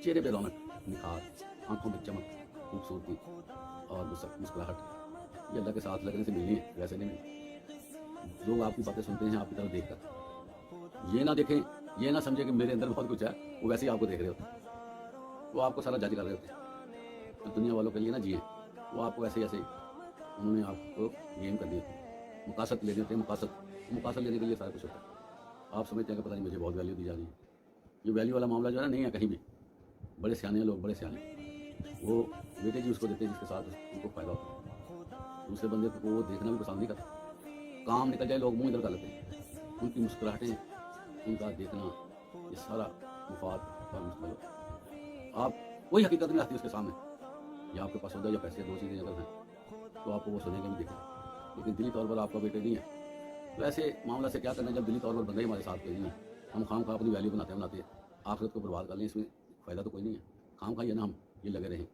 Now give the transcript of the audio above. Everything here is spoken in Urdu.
چہرے پہ رونق، نکھار، آنکھوں میں چمک، خوبصورتی اور مسکراہٹ، یہ اللہ کے ساتھ لگنے سے ملنی ہے، ویسے نہیں ملنی۔ لوگ آپ کی باتیں سنتے ہیں آپ کی طرف دیکھ کر، یہ نہ دیکھیں، یہ نہ سمجھیں کہ میرے اندر بہت کچھ ہے، وہ ویسے ہی آپ کو دیکھ رہے ہوتے ہیں، وہ آپ کو سارا جج کر رہے ہوتے ہیں۔ تو دنیا والوں کے لیے نہ جیے، وہ آپ کو ایسے ایسے انہوں نے آپ کو گیم کر دیے ہوتے ہیں، مقاصد لے دیتے ہیں، مقاصد لینے کے لیے سارا کچھ ہوتا ہے۔ آپ سمجھتے ہیں کہ پتہ نہیں مجھے بہت ویلیو دی جا رہی ہے، یہ ویلیو والا معاملہ جو ہے نا نہیں ہے کہیں بھی۔ بڑے سیانے ہیں لوگ، بڑے سیانے، وہ بیٹے جی اس کو دیتے ہیں جس کے ساتھ ان کو فائدہ ہوتا ہے، دوسرے بندے کو وہ دیکھنا بھی پسند نہیں کرتا۔ کام نکل جائے لوگ منہ ادھر کر لیتے ہیں، ان کی مسکراہٹیں، ان کا دیکھنا، یہ سارا مفاد اور مستقبل ہوتا ہے۔ آپ کوئی حقیقت نہیں آتی اس کے سامنے، یا آپ کے پاس ہوگا یا پیسے، دو چیزیں اگر ہیں تو آپ کو وہ سنیں گے بھی، دیکھیں گے، لیکن دلی طور پر آپ کا بیٹے نہیں ہے۔ تو ایسے معاملہ سے کیا کرنا جب دلی طور پر بندے ہمارے ساتھ کوئی نہیں ہے، ہم خام خواہ اپنی ویلیو بناتے ہیں، آخرت کو برباد کر لیں، اس میں فائدہ تو کوئی نہیں ہے، خام خواہ یہ نا ہم یہ لگے رہیں۔